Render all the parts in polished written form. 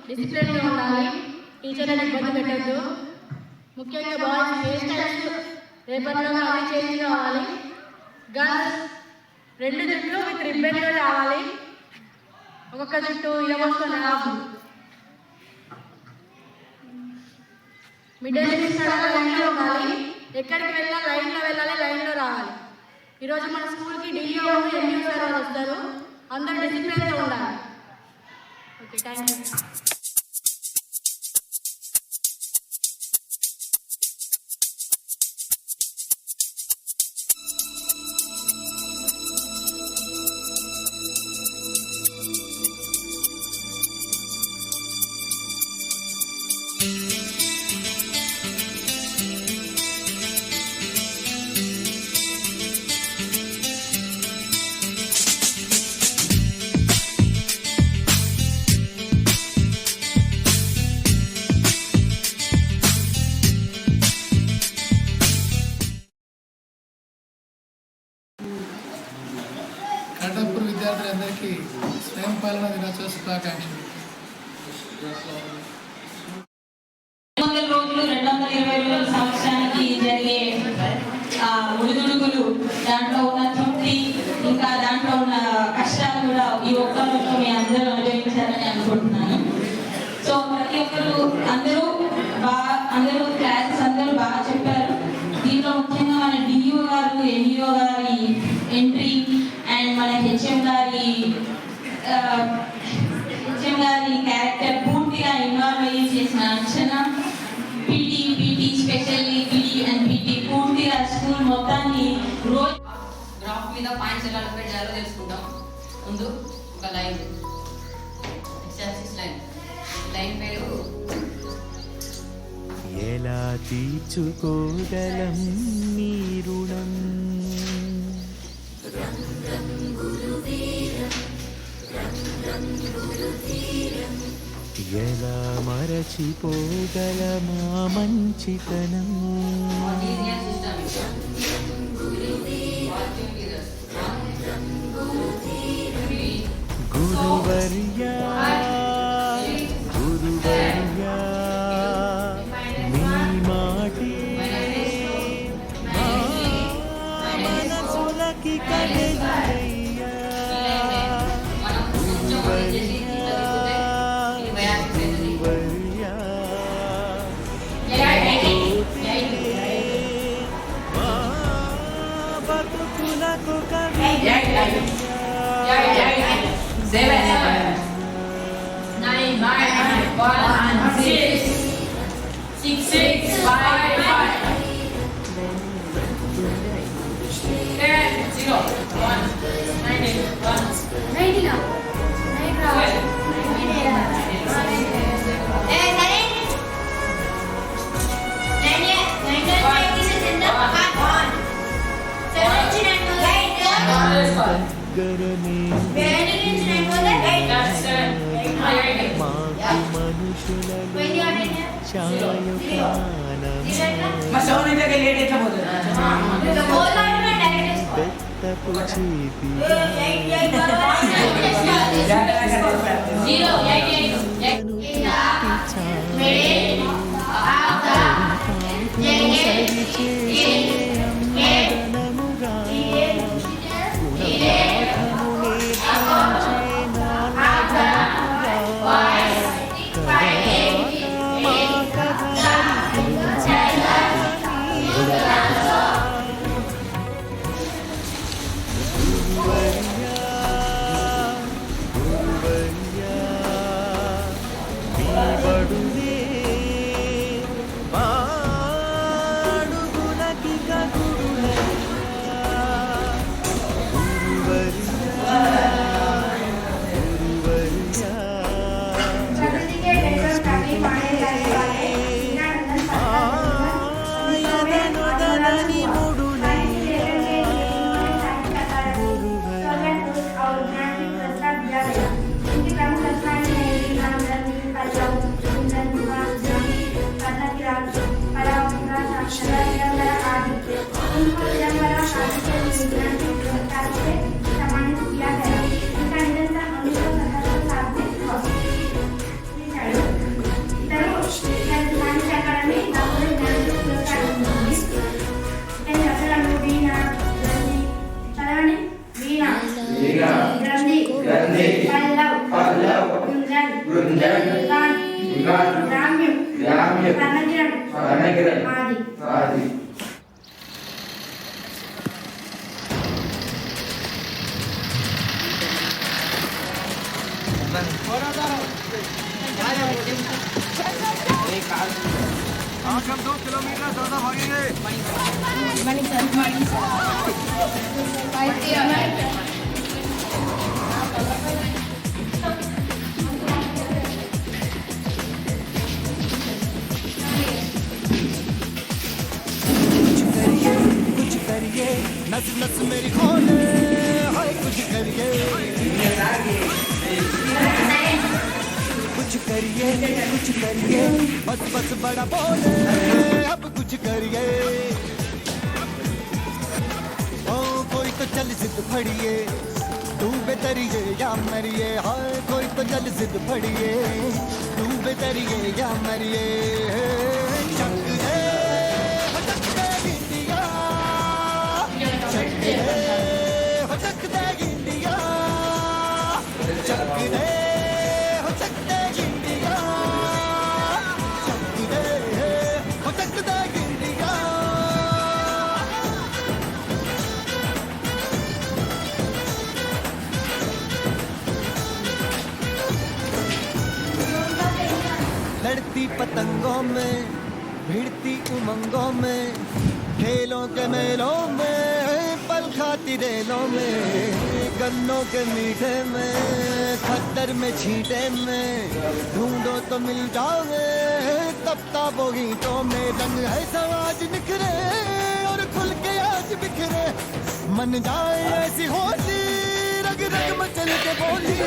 డిసిప్లిన్గా ఉండాలి, టీచర్లను ఇబ్బంది పెట్టద్దు. ముఖ్యంగా బాయ్స్ హెయిర్ స్టైల్స్ రేపటిలోగా అన్ని చేంజ్ కావాలి. గర్ల్స్ 2 జుట్లు విత్ రిబ్బన్లో రావాలి. ఒక్కొక్క జుట్టు ఇరవొస్తుంది రాదు. మిడిల్ లైన్లో ఉండాలి. ఎక్కడికి వెళ్ళినా లైన్లో వెళ్ళాలి, లైన్లో రావాలి. ఈరోజు మన స్కూల్కి డిఓ ఎంఈఓ సార్ వాళ్ళు వస్తారు. అందరూ డిసిప్లిన్గా ఉండాలి. Okay, thank you. కటంపూర్ విద్యార్థులందరికీ స్వయం పాలన దినోత్సవ శుభాకాంక్షలు. 200 రోజులు 220 రోజుల సంవత్సరానికి జరిగే ఉడుదుడుగులు, దాంట్లో ఉన్న తృప్తి, ఇంకా దాంట్లో ఉన్న కష్టాలు కూడా ఈ ఒక్క రోజులో మీ అందరూ అనుభవించాలని అనుకుంటున్నాను. సో ప్రతి ఒక్కరు అందరూ క్లాసెస్ అందరూ బాగా చెప్పారు. దీంట్లో ముఖ్యంగా మన డిఓ గారు, ఎంఈఓ గారి ఎంట్రీ అండ్ మన హెచ్ఎం గారి క్యారెక్టర్ పూర్తిగా ఇన్వాల్వ్ అయ్యి చేసిన అంచనా, PT specially PT and PT పూర్తిగా స్కూల్ మొత్తాన్ని రోజు గ్రాఫ్ మీద పాయింట్స్ ఎలా డిఫైన్ చేయాలో తెలుసుకుంటాం. ముందు ఒక లైన్, ఎక్స్ లైన్ పేరు ఎలా తీర్చుకోగలం నీ రుణం, ఎలా మరచిపోగలమా మంచితనం. గురువర్యా మీ మాటే మనసులకి కలెయ్యా. బతుకులకు కవియ్యా. 7 9 1 6 6 5 5 10 0 1 9 1 9 మాకు మనుషులలో బెత్తపు చేతి గ్రామ్యం స్వర్ణకిరణ్ ఆది आज हम 2 किलोमीटर ज्यादा भागेंगे। कुछ करिए नस नस मेरी खोले हाय कुछ करिए बस बस बड़ा बोले अब कुछ करिए ओ कोई तो चल जिद फड़िए तू बेतरिए या मरिए हाय कोई तो चल जिद फड़िए तू बेतरिए या मरिए चक दे हो चक दे इंडिया चक दे हो चक दे इंडिया चक दे हो चक दे इंडिया चक दे हो चक दे इंडिया लड़ती पतंगों में भिड़ती उमंगों में खेलों के मेलों में पल खाती रेलों में गन्नों के मीठे में खद्दर में छींटे में ढूंढो तो मिल जाओगे तब ताबो गीतों में रंग है समाज निखरे और खुल के आज बिखरे मन जाए ऐसी होली रग रग मचल के बोली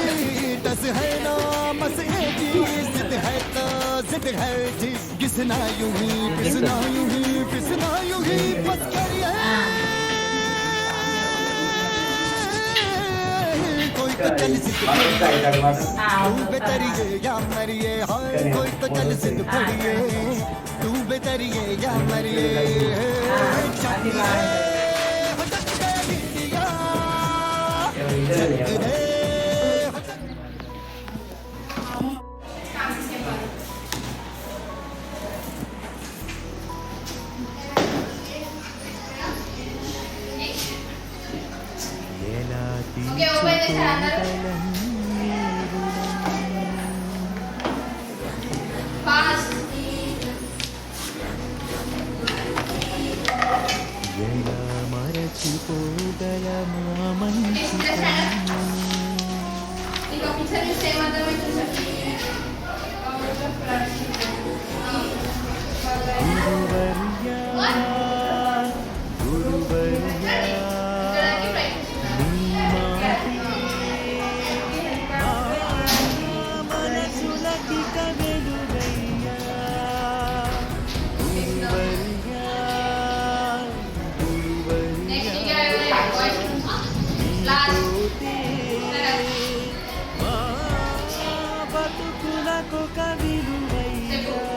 टस है ना मस ये जी जिद है तो जिद है जी किसना यूं ही पिसना यूं ही पिसना यूं ही बस करिए कोई तो चल जिद तू बेतरिए या मरिए हाय कोई तो चल जिद पड़िए तू बेतरिए या मरिए चक दे हो चक दे इंडिया चक दे हो चक ఎలా ఎలా మరచిపోగలమా మంచి గురువర్యా నీ మాటి మనసులకి కవెలుగయ్యా గురువర్యా నీతోటే మా బతుకులకు కవిలువయ్యా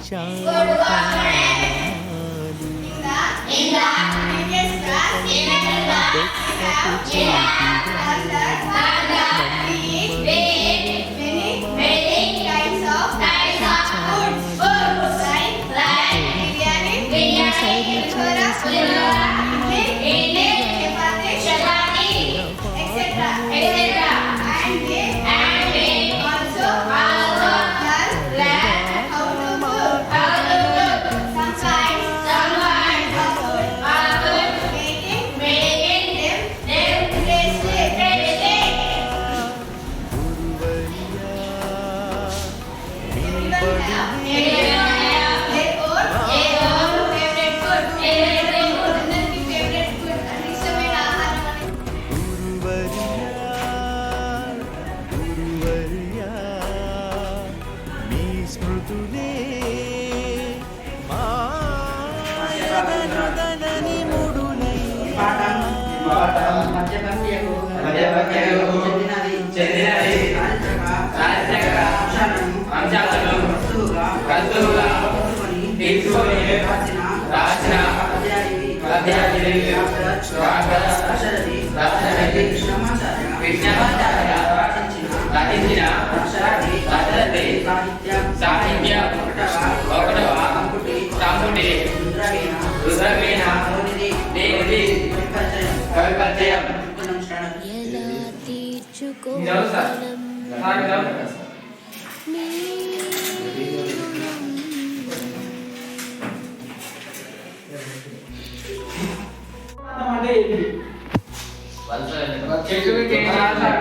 Sometimes someone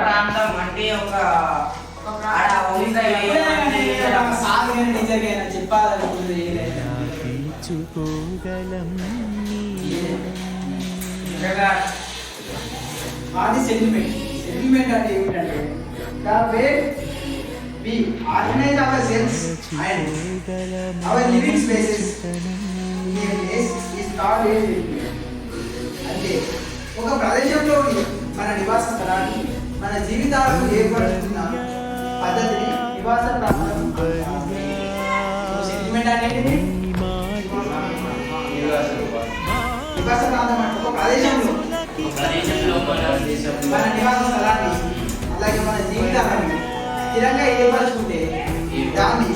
ప్రాంతం అంటే ఒక చెప్పాలి అది సెటిల్మెంట్. సెటిల్మెంట్ అంటే ఏమిటంటే the way we organize ourselves and our living spaces in a place is called a settlement. అంటే ఒక ప్రదేశంలో మన నివాస స్థలాన్ని మన జీవితాలకు ఏర్పడుతున్న పద్ధతిని నివాస ప్రాంతం అంటారు. సెటిల్మెంట్ అనేది నివాస ప్రాంతం అంటే ఒక ప్రదేశంలో మన నివాస స్థలాన్ని అలాగే మన జీవితాన్ని స్థిరంగా ఏర్పరచుకుంటే దాన్ని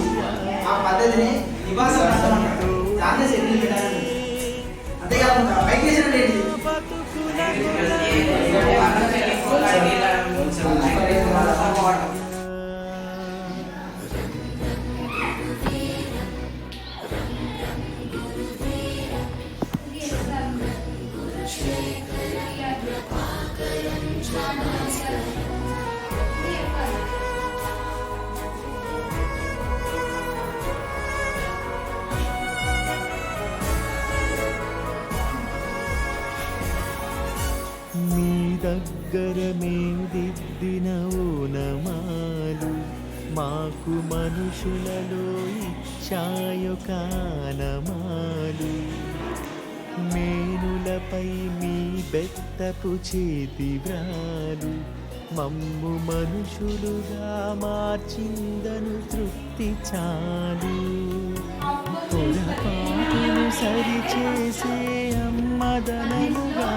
ఆ పద్ధతిని నివాస ప్రాంతం అంటారు. దాన్ని సెటిల్మెంట్ అంటారు. అంతేకాకుండా మైగ్రేషన్ అంటే ఏంటి? మీ దగ్గర మేము దిద్దిన ఓనమాలు మాకు మనుషులలో ఇచ్చాయొకానమాలు మేనులపై మీ బెత్తపు చేతి వ్రాలు మమ్ము మనుషులుగా మార్చిందను తృప్తి చాలు పొరపాటును సరిచేసే అమ్మదనలుగా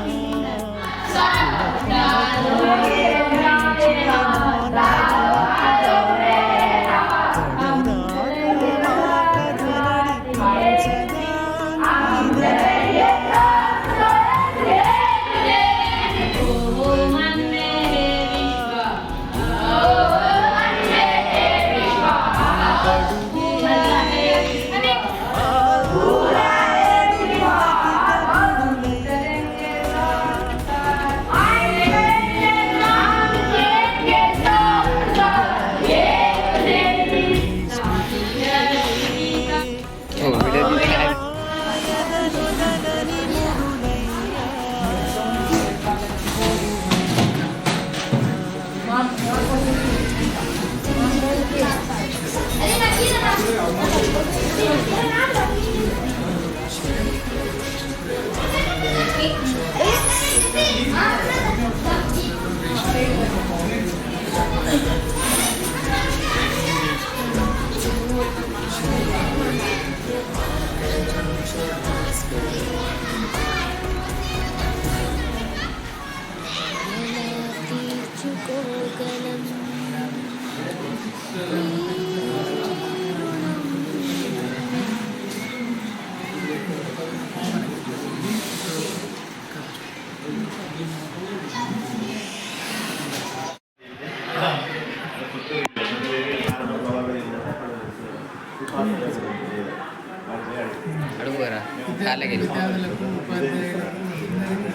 విద్యార్థులకు ఉపాధ్యాయులకు అందరికీ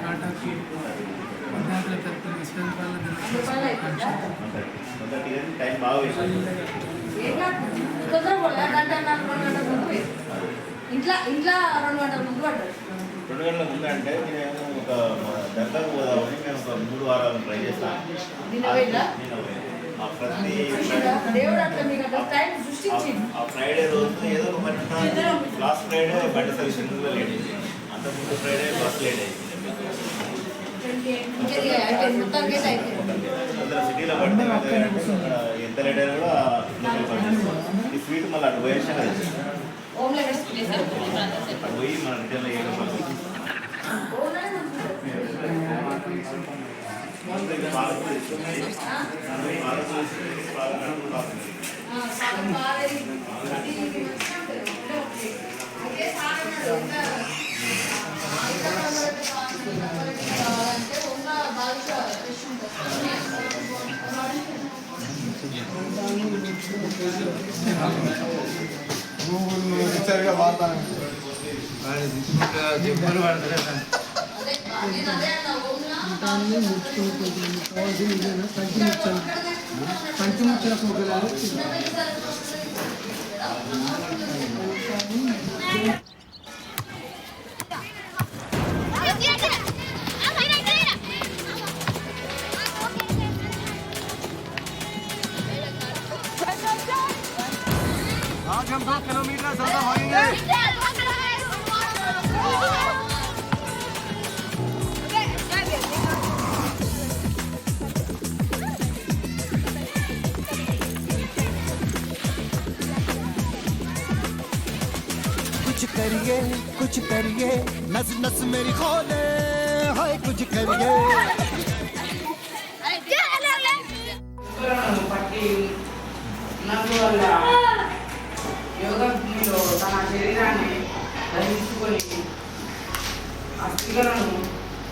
కాటాకి విద్యార్థుల తరపున స్వయం పాలన ఇంట్లో 2 గంటల ముందు పడ్డారు. 2 గంటల ముందు అంటే నేను ఒక దగ్గరకు పోదామని మేము ఒక 3 వారాలు ట్రై చేస్తాను. ఆ ఫ్రైడే రోజు ఏదో ఒక లాస్ట్ ఫ్రైడే బండి సర్వీసింగ్ లేట్ అయింది. అంతకుముందు ఫ్రైడే బస్ లేట్ అయింది. అందరూ సిటీలో పడితే ఎంత లేట్ అయినా కూడా ఈ స్వీట్ మళ్ళీ అటు పోయేసి అటు పోయి మన రిటర్న్ కావాలంటే ఉన్న బాగా ఫ్రెష్ ఉంటుంది. దాన్ని ముచ్చుకుంటుంది కావాల్సిన ఇదేనా కంటి ముచ్చల పోగలాలు आज हम 2 किलोमीटर ज्यादा भागेंगे। कुछ करिए नस नस मेरी खोले हाय कुछ करिए పట్టి ఉన్నందువల్ల యోగా భూమిలో తన శరీరాన్ని ధరించుకొని అస్థికలను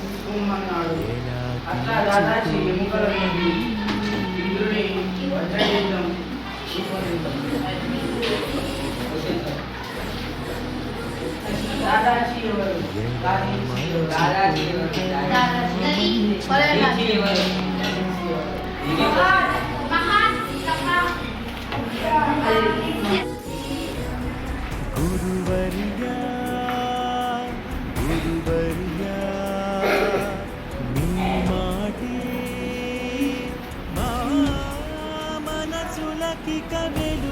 ఉంచుకోమన్నాడు. అట్లా దాదాచి ఎముకల నుండి ఇంద్రుని వజ్రయుద్ధం దాదాచి ఎవరు దాదాచి ఎవరు गुरुवरिया गुरुवरिया नी माटी मा मनसुलकी कवेलु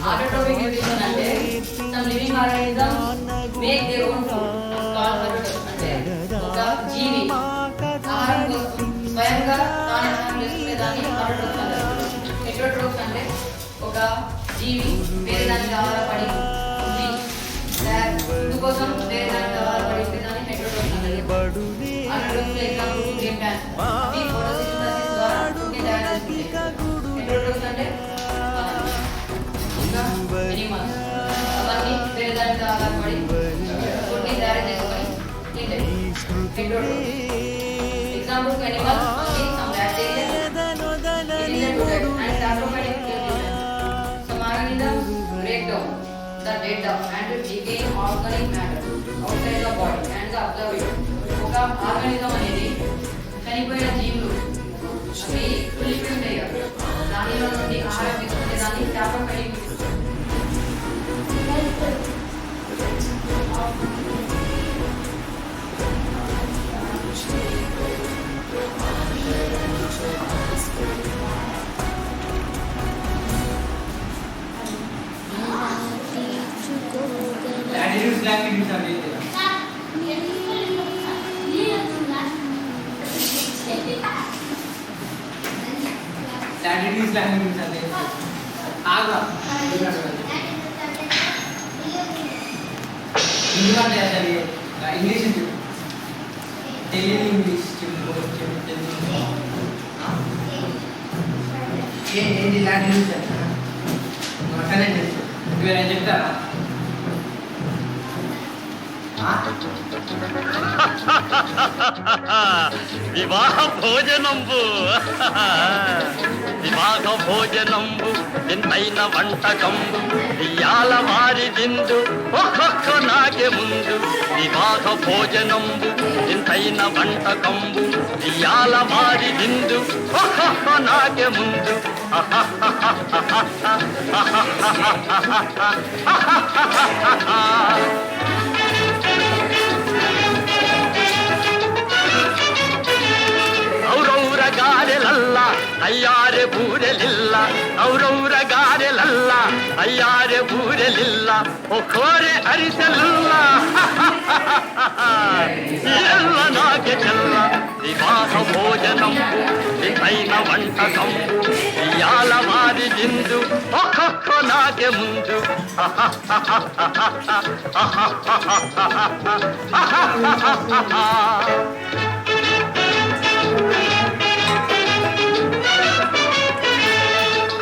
Autotrophic nutrition అంటే some living organisms make their own food called autotrophic అంటే ఒక జీవి ఆహారం కోసం స్వయంగా తాను ఆహారం చేసుకునే దాన్ని autotrophic అంటారు. Heterotrophs అంటే ఒక జీవి వేరే దానికి ఆధారపడి ఉంది ఇందుకోసం వేరే దానికి ఆధారపడి ఉంటే దాన్ని heterotrophs అంటారు. Autotrophs ఎగ్జాంపుల్ గ్రీన్ ప్లాంట్స్ ఈ ఫోటోసింథసిస్ ద్వారా ఫుడ్ తయారు చేస్తాయి. Heterotrophs అంటే animals అవన్నీ వేరే దానికి ఆధారపడి ఫుడ్ని తయారు చేసుకొని తింటాయి. Example animals some bacteria and arthropodic nutrition. Some organisms break down the data and decay organic matter outside the body and observe it. ఒక ఆర్గానిజం అనేది చనిపోయిన జీవులు అవి కులిపి ఉంటాయి కదా దానిలో నుండి ఆహారం తీసుకునే దాన్ని arthropodic attitudes language are there. Attitudes language are there. आगा हिंदी में क्या चलिए इंग्लिश टेली इंग्लिश ये हिंदी लैंग्वेज है कनेक्ट है చెప్తారా వివాహ భోజనంబు వివాహ భోజనంబు వింతైన వంటకంబు ఇయాల వారి దిందు ఒక్కొక్క నాకే ముందు వివాహ భోజనంబు వింతైన వంటకంబు ఇయాల వారి దిందు ఒక్కొక్క నాకే ముందు ಔರೌರ ಗಾರೆಲಲ್ಲ ಅಯ್ಯಾರೆ ಬೂರೆಲಿಲ್ಲ ಔರೌರ ಗಾರೆಲಲ್ಲ ಅಯ್ಯಾರೆ ಬೂರೆಲಿಲ್ಲ ಒಕ್ಕೋರೆ ಅರಿಸಲಿಲ್ಲ ಎಲ್ಲ ನಾಗೆ ಚೆಲ್ಲ ವಿವಾಹ ಭೋಜನಂಬು ವಿಂತೈನ వంటకంబు ఇయాల వారి దిందు ఒక్కొక్క నాకే ముందు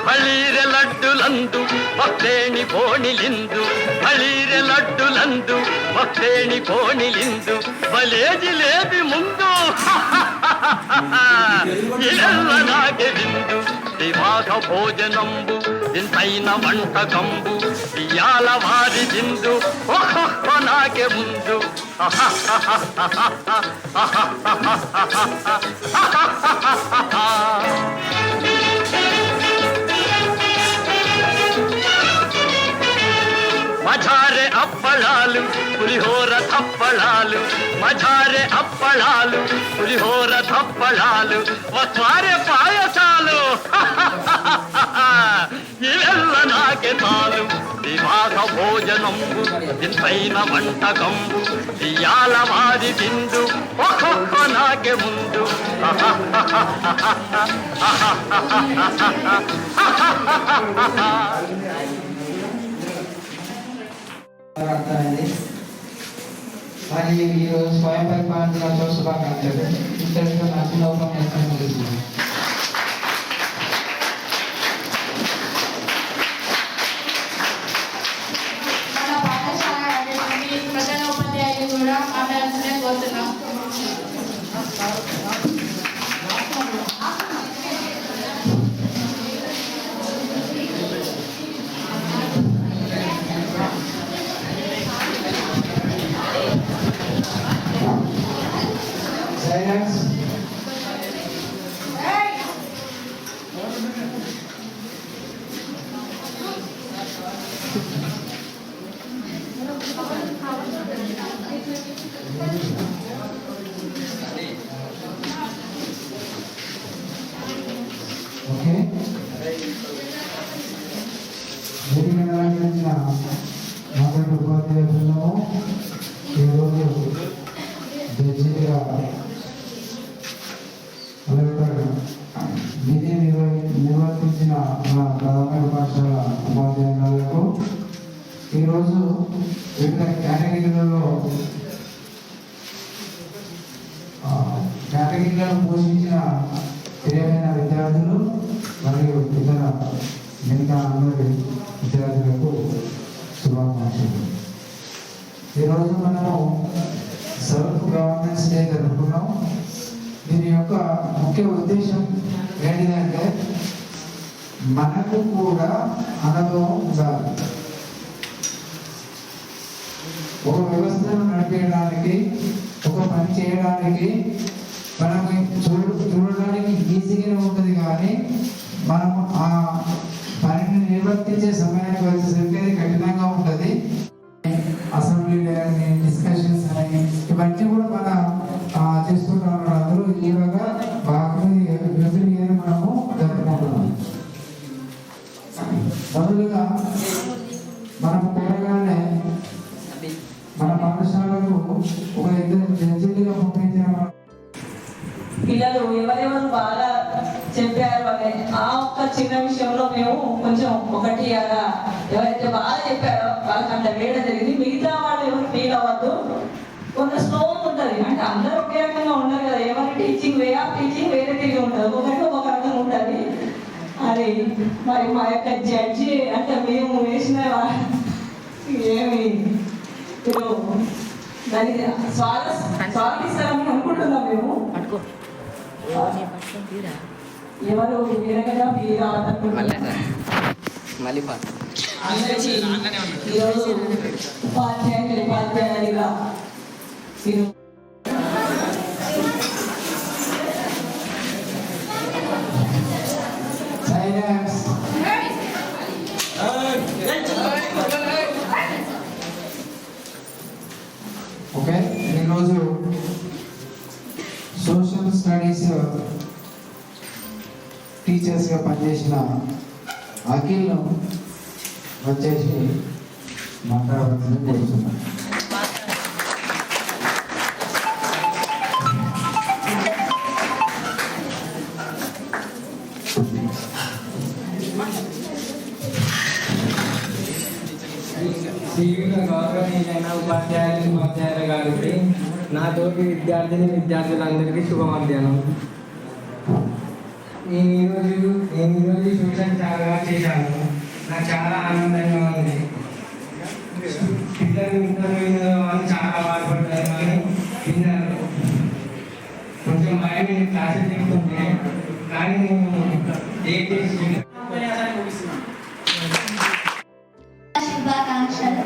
ಬಳೀರೆ ಲಡ್ಡುಲಂದು ಭಕ್ತೇಣಿ ಕೋಣಿಲಿಂದು ಬಳೀರೆ ಲಡ್ಡುಲಂದು ಭಕ್ತೇಣಿ ಕೋಣಿಲಿಂದು ಬಲೇ ಜಿಲೇಬಿ ಮುಂದು ಇದೆಲ್ಲ ನಾಗೆ ಬಿಂದು వివాహ భోజనంబు వింతైన వంటకంబు ఇయాల వారి దిందు ఒక్కొక్క నాకే ముందు మజారే అప్పళాలు పులిహోర తప్పళాలు మజారే అప్పళాలు పులిహోర తప్పళాలు వస్వారే పాయసాలు ఇవెల్ల నాకే చాలు వివాహ భోజనంబు వింతైన వంటకంబు ఇయాల వారి దిందు ఒక్కొక్క నాకే ముందు అర్థమైంది. మరి ఈరోజు స్వయం పరిపాలన దినోత్సవ శుభాకాంక్షలు. ఇంతటితో నా చిన్న ఉపన్యాసం ముగిస్తుంది. మన పాఠశాల ప్రధాన ఉపాధ్యాయులు కూడా మాట్లాడాల్సిందే కోరుతున్నాం. Silence. Okay. Jadi menariknya maka upacara beliau ఈరోజు జడ్జిగా విధి నిర్వర్తించిన మా ప్రాథమిక పాఠశాల ఉపాధ్యాయులకు ఈరోజు వివిధ కేటగిరీలలో పోషించిన ప్రియమైన విద్యార్థులు మరియు ఇతర మిగతా అందరి విద్యార్థులకు శుభాకాంక్షలు. ఈరోజు మనము సెల్ఫ్ గవర్నెన్స్ డే జరుపుకున్నాం. దీని యొక్క ముఖ్య ఉద్దేశం ఏంటిదంటే మనకు కూడా అనుభవం ఉండాలి. ఒక వ్యవస్థను నడిపేయడానికి, ఒక పని చేయడానికి మనకు చూడడానికి ఈజీగానే ఉంటుంది, కానీ మనము ఆ పనిని నిర్వర్తించే సమయానికి వచ్చేసరికి అది కఠినంగా ఉంటుంది. అసెంబ్లీ అని, డిస్కషన్స్ అని, ఇవన్నీ కూడా మనం చేసుకుంటాం. అందరూ ఈరోగా బాగా మనము జరుపుకుంటున్నాం. మొదలుగా మనం కోరగానే మన పాఠశాలకు ఒక ఇద్దరు జడ్జిలుగా పంపించిన పిల్లలు ఎవరెవరు బాగా చెప్పారు అనే ఆ ఒక్క చిన్న విషయంలో మేము కొంచెం ఒకటి అలా ఎవరైతే బాగా చెప్పారో వాళ్ళకి అంత వేయడం జరిగింది. మిగతా వాళ్ళు ఎవరు ఫీల్ అవ్వద్దు. కొంత స్లో ఉంటుంది, అంటే అందరూ ఒకే రకంగా ఉండరు కదా. ఎవరి టీచింగ్ వే ఆఫ్ టీచింగ్ వేరే తిరిగి ఉంటుంది, ఒకరికి ఒక రకంగా ఉంటుంది. అది మరి మా యొక్క జడ్జి అంటే మేము వేసిన ఏమి ఇప్పుడు దానికి స్వాగతిస్తారని అనుకుంటున్నాం మేము. ఎవరు వేరేగా ఫ్రీగా మళ్ళీ అందరికీ ఈరోజు ఉపాధ్యాయులుగా మీరు ఓకే, ఈరోజు సోషల్ స్టడీస్ టీచర్స్గా పనిచేసిన అఖిల్ను వచ్చేసి మాట్లాడవలసింది కోరుతున్నాను. శ్రీయుత గౌరవనీయులైన ఉపాధ్యాయులు గారికి నాతోటి విద్యార్థులందరికీ శుభ మధ్యాహ్నం. నేను ఈరోజు ట్యూషన్ చాలా చేశాను. నాకు చాలా ఆనందంగా ఉంది. పిల్లలు ఇంటర్వ్యూలో వాళ్ళు చాలా బాధపడ్డారు, కానీ విన్నారు. కొంచెం భయం క్లాసెస్ చెప్తుంటే, కానీ నేను ఏం చేసి శుభాకాంక్షలు.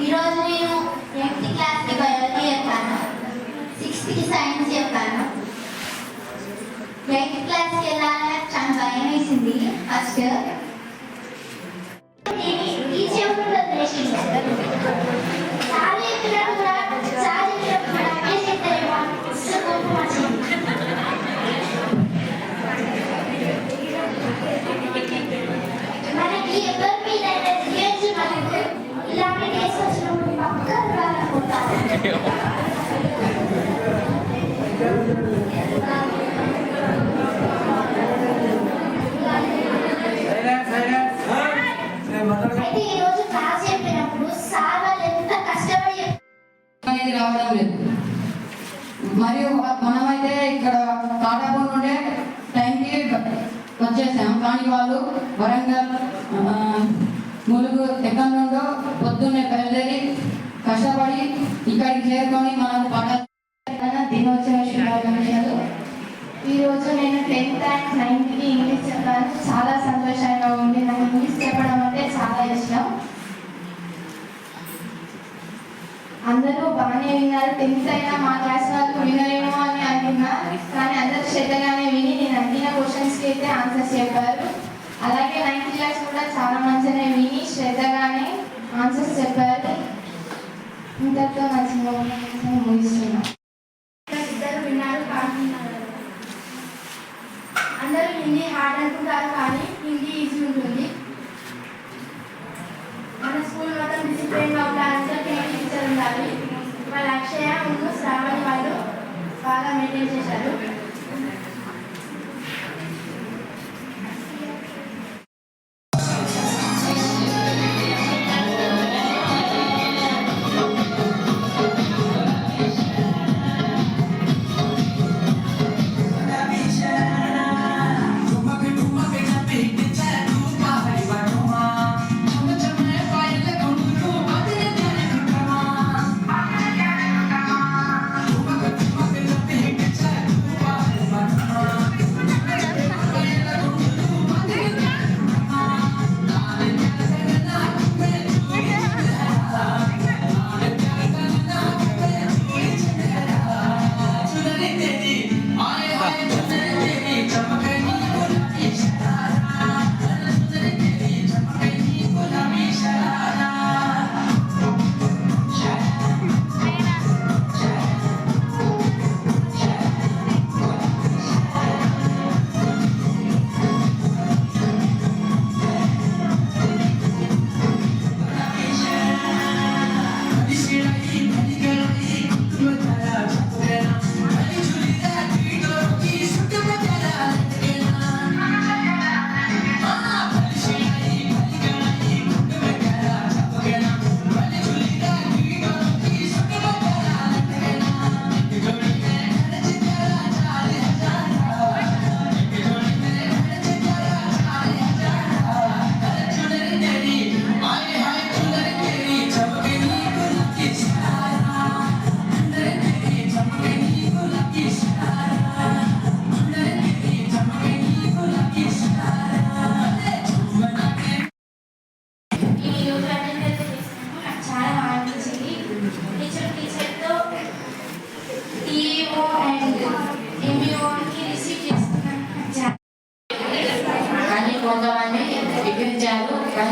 ఈరోజు నేను 8th క్లాస్కి బయాలజీ చెప్పాను, 6th సైన్స్ చెప్పాను. 8th క్లాస్కి వెళ్ళాలని చాలా భయం వేసింది ఫస్ట్. ఈ చెవులు వదిలేసింది సార్ చెప్పినట్టు కూడా అదే చెప్తారేమో మనకి ఎవరి మీద ఇలాంటి కేసు వచ్చినప్పుడు పక్కన రాలనుకుంటారు. అయితే ఈరోజు క్లాస్ చెప్పినప్పుడు సార్ వాళ్ళు ఎంత కష్టపడి అనేది రావడం లేదు. మరియు మనమైతే ఇక్కడ కాటాపూర్ నుండే టైంకి వచ్చేసాం, కానీ వాళ్ళు వరంగల్ ములుగు ఎక్కడి నుండో పొద్దున్నే బయలుదేరి కష్టపడి ఇక్కడికి చేరుకొని మనకు దినోత్సవ శుభాకాంక్షలు. ఈరోజు నేను 10th and 9th ఇంగ్లీష్ చెప్పాను. చాలా సంతోషంగా ఉంది. నాకు ఇంగ్లీష్ చెప్పడం అంటే చాలా ఇష్టం. అందరూ బాగానే విన్నారు. 10th అయినా మా క్లాస్ వాళ్ళు వినరేమో అని అనుకున్నా, కానీ అందరూ శ్రద్ధగానే విని నేను అడిగిన క్వశ్చన్స్కి అయితే ఆన్సర్స్ చెప్పారు. అలాగే 9th క్లాస్ కూడా చాలా మంచిగానే విని శ్రద్ధగానే ఆన్సర్స్ చెప్పారు. ఇంతతో నా చిన్న ముగిస్తున్నాను. ఇద్దరు విన్నారు, పాడుతున్నారు. అందరూ హిందీ హార్డ్ అనుకుంటారు, కానీ హిందీ ఈజీ ఉంటుంది. మన స్కూల్ మొత్తం డిసిప్లిన్గా ఉండాలంటే టీచర్ ఉండాలి. వాళ్ళ అక్షయ ముందు శ్రావణి వాళ్ళు బాగా మెయింటైన్ చేశారు.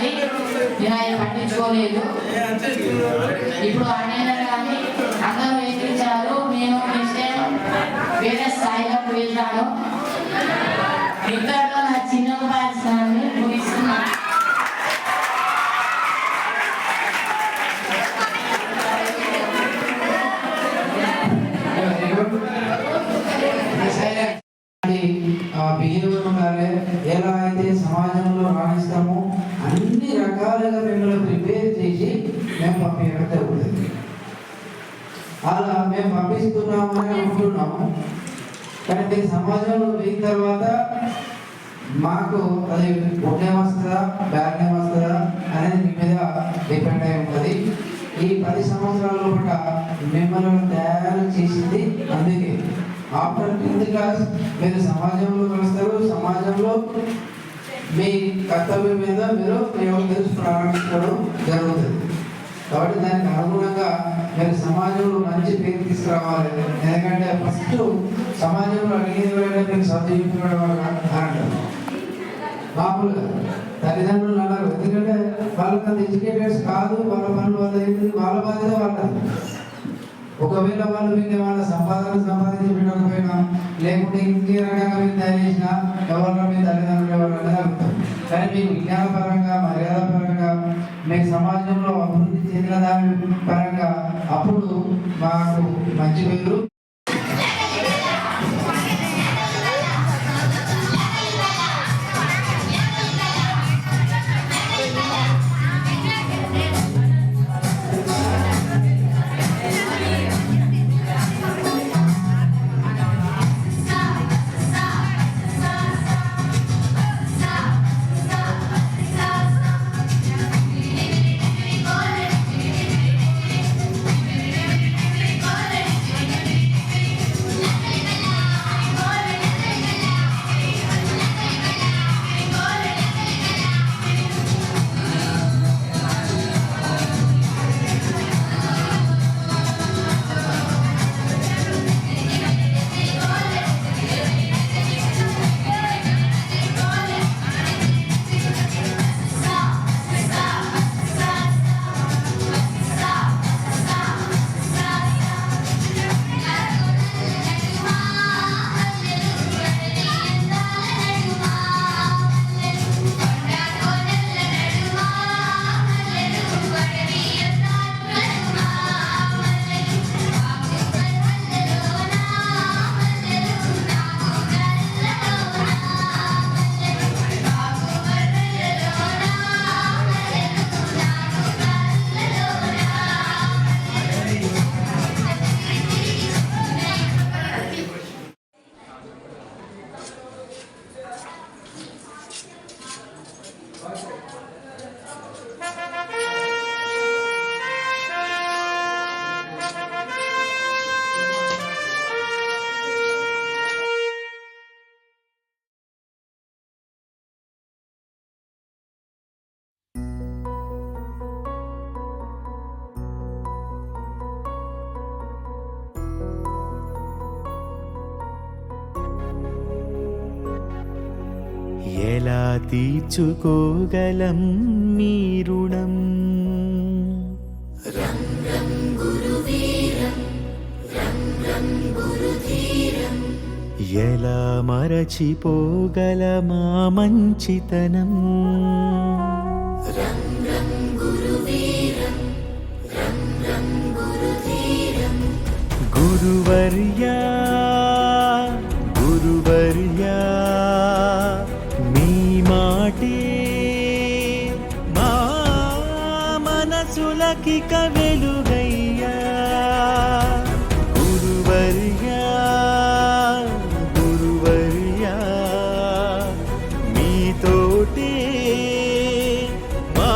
కానీ నేను ఆయన పట్టించుకోలేదు. ఇప్పుడు అన్నయ్య కానీ అందరూ ఎక్కించారు. నేను నెక్స్ట్ టైం వేరే స్థాయిలోకి వెళ్తాను. ఇంతలో నా చిన్న ఉపాధ్యాయుని ముగిస్తున్నాను. బిహేవియర్ ఉండాలి. ఎలా అయితే సమాజంలో రాణిస్తామో అన్ని రకాలుగా మిమ్మల్ని ప్రిపేర్ చేసి మేము పంపించడం జరుగుతుంది. అలా మేము పంపిస్తున్నాము అని అనుకుంటున్నాము. కానీ మీరు సమాజంలో పోయిన తర్వాత మాకు అది గుడ్ నేమ్ వస్తుందా బ్యాడ్ నేమ్ వస్తుందా అనేది మీ మీద డిపెండ్ అయి ఉంటుంది. ఈ 10 సంవత్సరాల లోపల మిమ్మల్ని తయారు చేసింది అందుకే. ఆఫ్టర్ 10th క్లాస్ మీరు సమాజంలో కలుస్తారు. సమాజంలో మీ కర్తవ్యం మీద మీరు తెలుసు ప్రారంభించడం జరుగుతుంది. కాబట్టి దానికి అనుగుణంగా మీరు సమాజంలో మంచి పేరు తీసుకురావాలి. ఎందుకంటే ఫస్ట్ సమాజంలో అడిగేది ఎవరైనా మీరు చదువుకోవడం అంటారు మామూలుగా తల్లిదండ్రులు అన్నారు. ఎందుకంటే వాళ్ళకి అంత ఎడ్యుకేటెడ్స్ కాదు. వాళ్ళ పనులు వాళ్ళ వాళ్ళ బాధ్యత వాళ్ళది. ఒకవేళ వాళ్ళు మీకు ఏమైనా సంపాదించి పెట్టకపోయినా లేకుంటే ఇంకే రకంగా మీరు తయారు చేసినా ఎవరిలో మీ తల్లిదండ్రులు ఎవరైనా అడుగుతారు. కానీ మీకు విజ్ఞానపరంగా మర్యాద పరంగా మీకు సమాజంలో అభివృద్ధి చెందిన దాని పరంగా అప్పుడు మాకు మంచి పేరు. ఎలా తీర్చుకోగలం మీ రుణం రంగం గురువీరం రంగం గురుధీరం ఎలా మరచిపోగలమా మంచితనం రంగం గురువీరం రంగం గురుధీరం గురువర్యా గురువర్యా మీ మాటే మా మనసులకిక వెలుగయ్యా గురువర్యా గురువర్యా మీతోటే మా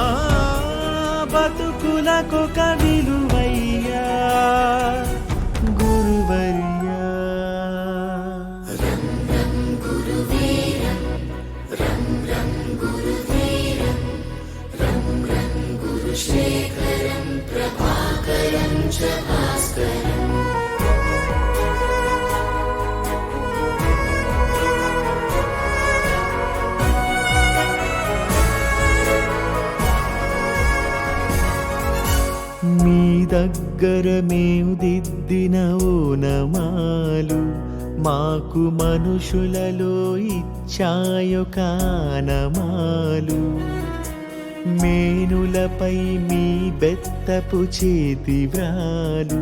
బతుకులకొక విలువయ్యా గురువర్యా రంగం గురువీరం రంగం గురుధీరం రంగం గురుశేఖరం ప్రభా ముగ్గరమేం దిద్దిన ఓనమాలు మాకు మనుషులలో ఇచ్చాయో కానమాలు మేనులపై మీ బెత్తపు చేతి వ్రాలు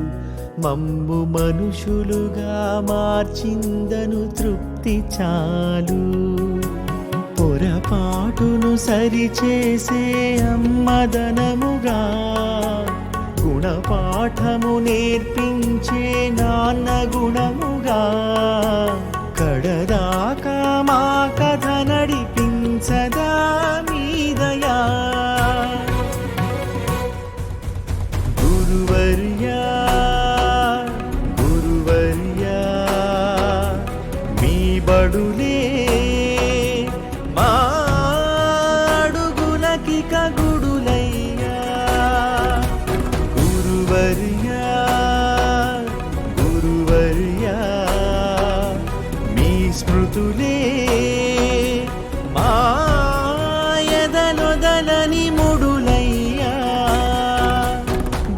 మమ్ము మనుషులుగా మార్చిందను తృప్తి చాలు పొరపాటును సరిచేసే అమ్మదనముగా గుణపాఠము నేర్పించే నాన్న గుణముగా కడదాకా మా కథ నడిపించదా మీదయా గురువర్యా గురువర్యా మీ బడులే మాడుగులకిక గుడులయ్యా గురువర్యా గురువర్యా మీ స్మృతులే మాయదలొదలని ముడులయ్యా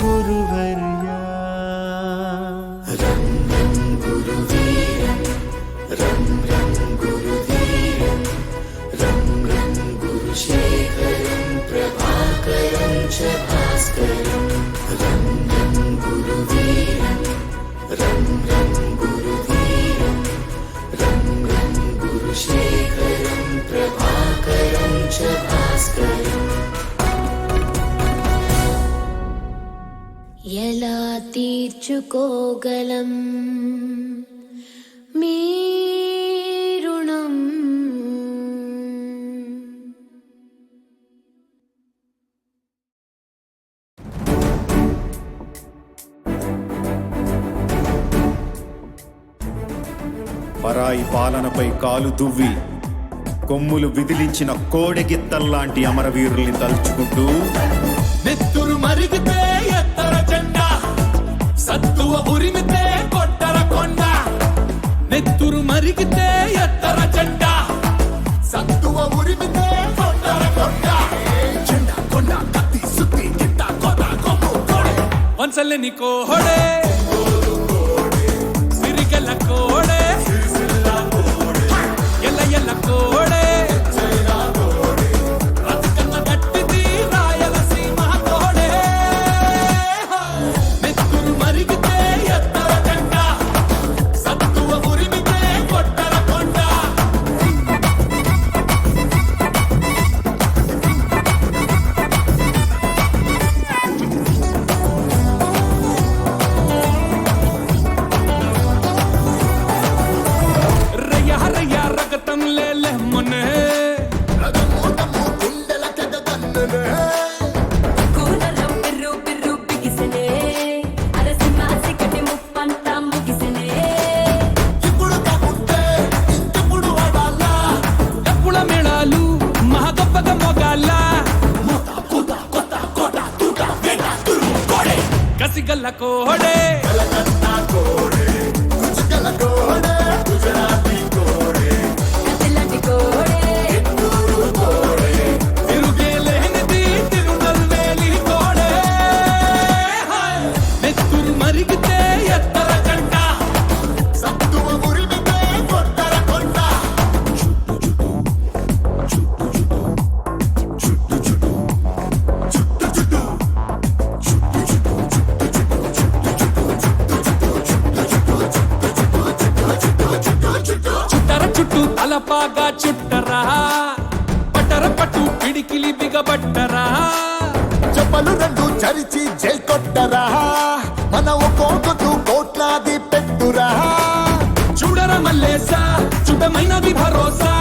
గురువర్యా शेखरं प्रभाकरं च भास्करं रं रं गुरुवीरं रं रं गुरुवीरं रं रं गुरुशेखरं प्रभाकरं च भास्करम् ఎలా తీర్చుకోగలం మీ రుణం పరాయి పాలనపై కాలు దువ్వి కొమ్ములు విదిలించిన కోడెగిత్తల్లాంటి అమరవీరుల్ని తలుచుకుంటూ నెత్తురు మరిగితే ఎత్తర జెండా సత్తువ ఉరిమితే కొట్టర కొండ నెత్తురు మరిగితే ఎత్తర జెండా సత్తువ ఉరిమితే కొట్టర కొండ జెండా కొండ కత్తి సుత్తి గిట్ట కొత్త కొమ్ము కోడే వంచలేని కోడే సిరిగల కోడే ఎల్ల ఎల్ల కోడే కసిగల్ల కోడే గుజరాతీ కోడే కసిలాంటి కోడే తిరుగే లేనిది తిరునల్వేలి కోడే నెత్తురు మరిగితే ఎత్తర జెండ సత్తువ ఉరిమితే కొట్టర కొండ చుట్టూ తలపాగా చుట్టరా పట్టర పట్టు పిడికిలి బిగబట్టరా చెప్పలు రెండు చరిచి జై కొట్టరా మన ఒక్కొక్కరు కోట్లాది పెట్టురా చూడర మల్లేసా చుట్టమైనది భరోసా